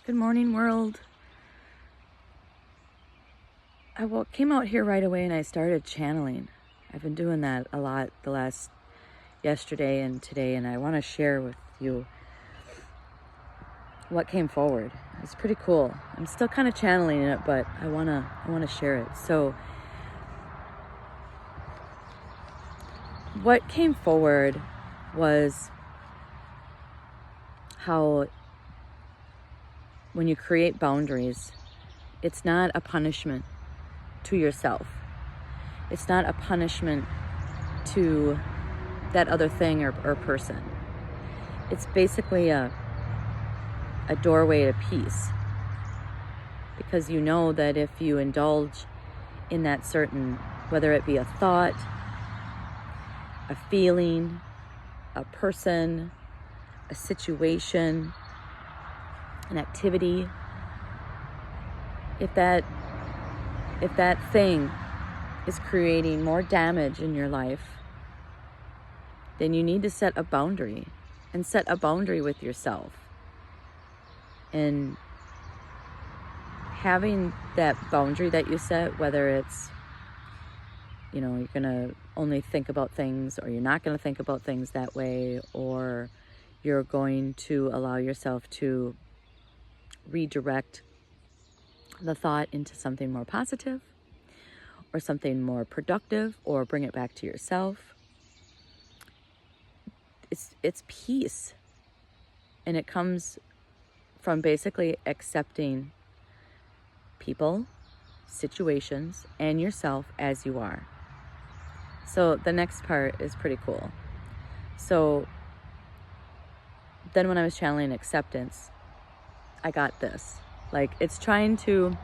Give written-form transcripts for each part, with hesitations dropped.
Good morning, world. Came out here right away and I started channeling. I've been doing that a lot the last yesterday and today, and I want to share with you what came forward. It's pretty cool. I'm still kind of channeling it, but I wanna share it. So what came forward was how when you create boundaries, it's not a punishment to yourself. It's not a punishment to that other thing or person. It's basically a doorway to peace. Because you know that if you indulge in that certain, whether it be a thought, a feeling, a person, a situation, an activity, if that thing is creating more damage in your life, then you need to set a boundary, and set a boundary with yourself. And having that boundary that you set, whether it's, you're gonna only think about things, or you're not gonna think about things that way, or you're going to allow yourself to redirect the thought into something more positive or something more productive, or bring it back to yourself. It's peace. And it comes from basically accepting people, situations, and yourself as you are. So the next part is pretty cool. So then when I was channeling acceptance, I got this. Like, it's trying to,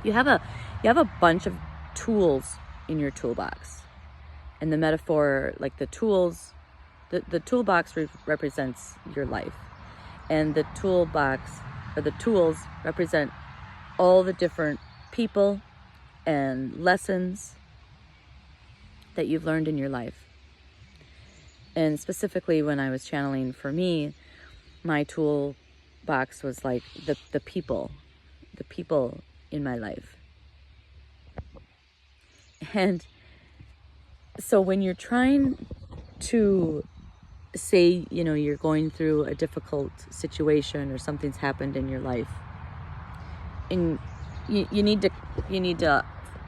you have a bunch of tools in your toolbox. And the metaphor, like the tools, the toolbox represents your life. And the toolbox, or the tools, represent all the different people and lessons that you've learned in your life. And specifically when I was channeling for me, my toolbox was like the people in my life. And so when you're trying to say, you're going through a difficult situation, or something's happened in your life, and you need to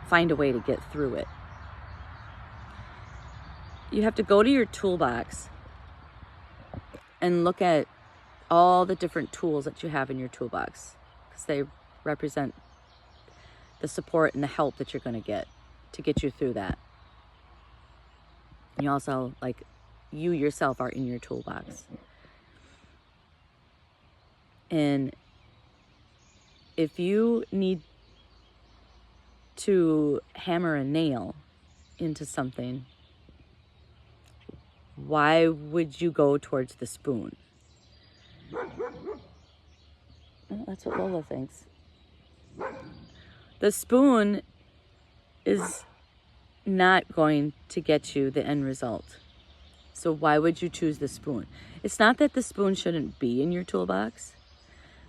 find a way to get through it. You have to go to your toolbox and look at all the different tools that you have in your toolbox, because they represent the support and the help that you're going to get you through that. And you also, like, you yourself are in your toolbox. And if you need to hammer a nail into something, why would you go towards the spoon? Well, that's what Lola thinks. The spoon is not going to get you the end result. So why would you choose the spoon? It's not that the spoon shouldn't be in your toolbox.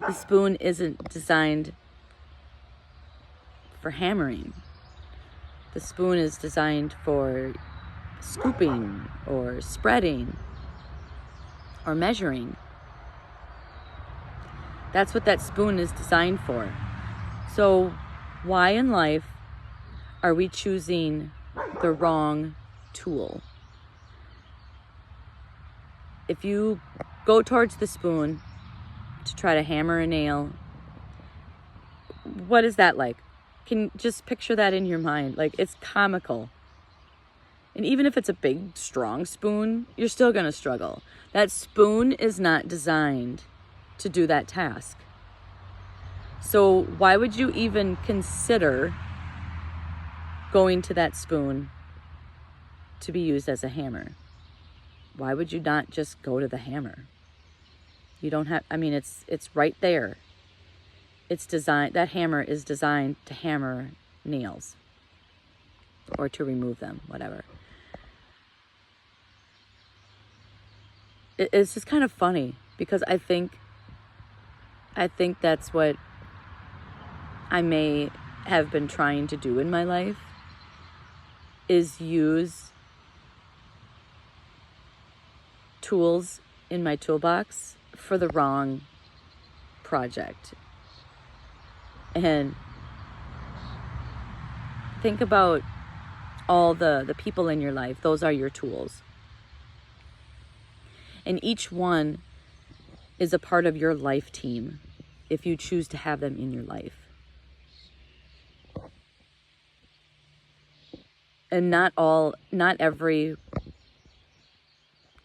The spoon isn't designed for hammering. The spoon is designed for scooping, or spreading, or measuring. That's what that spoon is designed for. So why in life are we choosing the wrong tool? If you go towards the spoon to try to hammer a nail, what is that like? Can you just picture that in your mind? Like, it's comical. And even if it's a big, strong spoon, you're still going to struggle. That spoon is not designed to do that task. So why would you even consider going to that spoon to be used as a hammer? Why would you not just go to the hammer? You don't have, it's right there. It's designed, that hammer is designed to hammer nails, or to remove them, whatever. It's just kind of funny, because I think I think that's what I may have been trying to do in my life, is use tools in my toolbox for the wrong project. And think about all the people in your life. Those are your tools. And each one is a part of your life team if you choose to have them in your life. And not every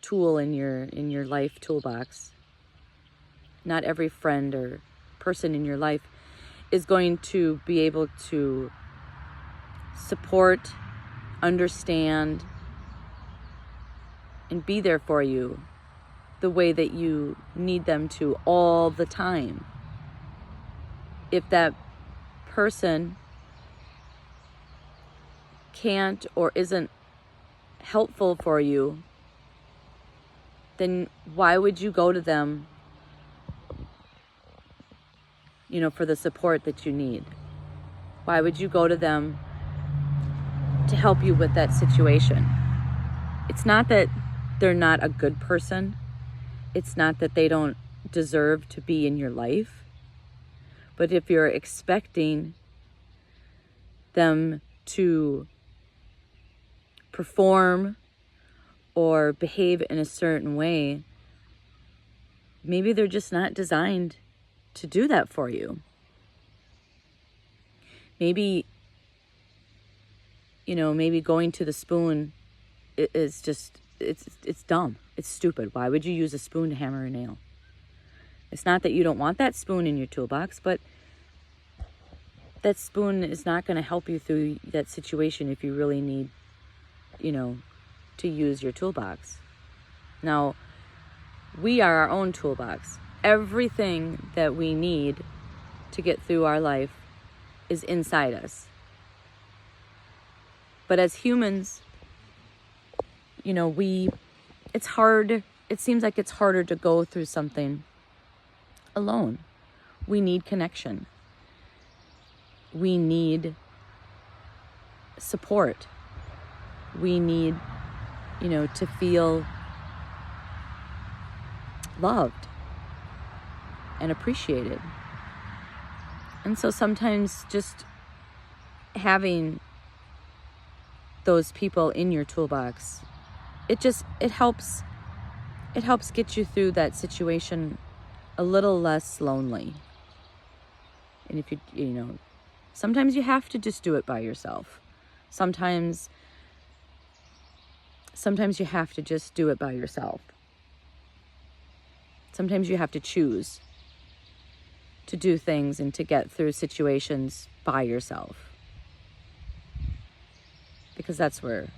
tool in your life toolbox, not every friend or person in your life is going to be able to support, understand, and be there for you the way that you need them to all the time. If that person can't or isn't helpful for you, then why would you go to them, for the support that you need? Why would you go to them to help you with that situation? It's not that they're not a good person. It's not that they don't deserve to be in your life. But if you're expecting them to perform or behave in a certain way, maybe they're just not designed to do that for you. Maybe, maybe going to the spoon is just, it's dumb. It's stupid. Why would you use a spoon to hammer a nail? It's not that you don't want that spoon in your toolbox, but that spoon is not going to help you through that situation if you really need, to use your toolbox. Now, we are our own toolbox. Everything that we need to get through our life is inside us. But as humans, it's hard. It seems like it's harder to go through something alone. We need connection. We need support. We need, to feel loved and appreciated. And so sometimes just having those people in your toolbox, it helps get you through that situation a little less lonely. And if sometimes you have to just do it by yourself. Sometimes you have to just do it by yourself. Sometimes you have to choose to do things and to get through situations by yourself. Because that's where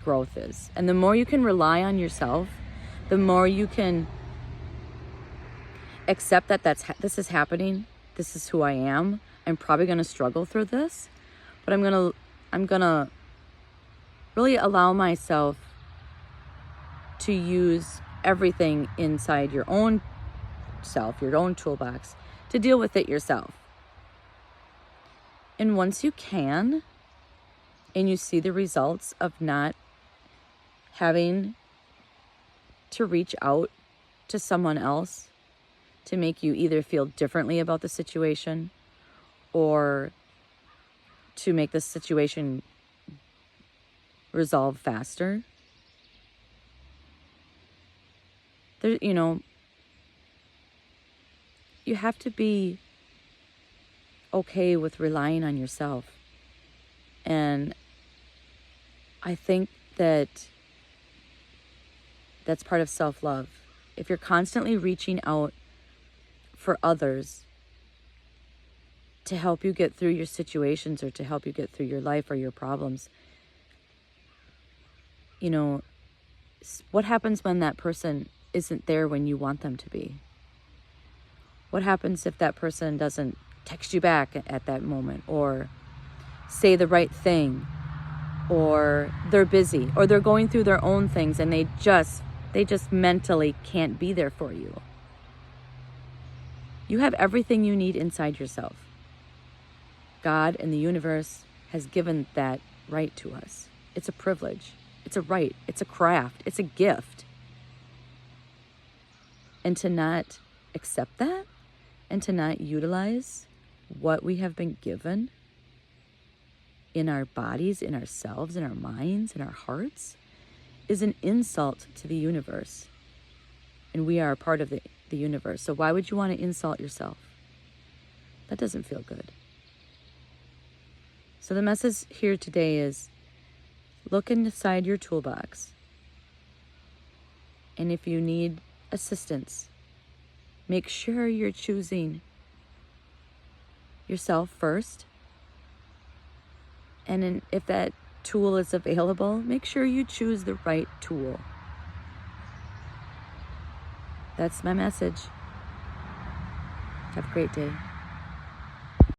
growth is. And the more you can rely on yourself, the more you can accept that this is happening. This is who I am. I'm probably going to struggle through this, but I'm going to really allow myself to use everything inside your own self, your own toolbox, to deal with it yourself. And once you can, and you see the results of not having to reach out to someone else to make you either feel differently about the situation or to make the situation resolve faster, there, you have to be okay with relying on yourself. And I think that's part of self-love. If you're constantly reaching out for others to help you get through your situations or to help you get through your life or your problems, what happens when that person isn't there when you want them to be? What happens if that person doesn't text you back at that moment, or say the right thing, or they're busy, or they're going through their own things and they just mentally can't be there for you? You have everything you need inside yourself. God and the universe has given that right to us. It's a privilege. It's a right. It's a craft. It's a gift. And to not accept that and to not utilize what we have been given in our bodies, in ourselves, in our minds, in our hearts is an insult to the universe. And we are a part of the universe. So why would you want to insult yourself? That doesn't feel good. So the message here today is look inside your toolbox. And if you need assistance, make sure you're choosing yourself first. And if that tool is available, make sure you choose the right tool. That's my message. Have a great day.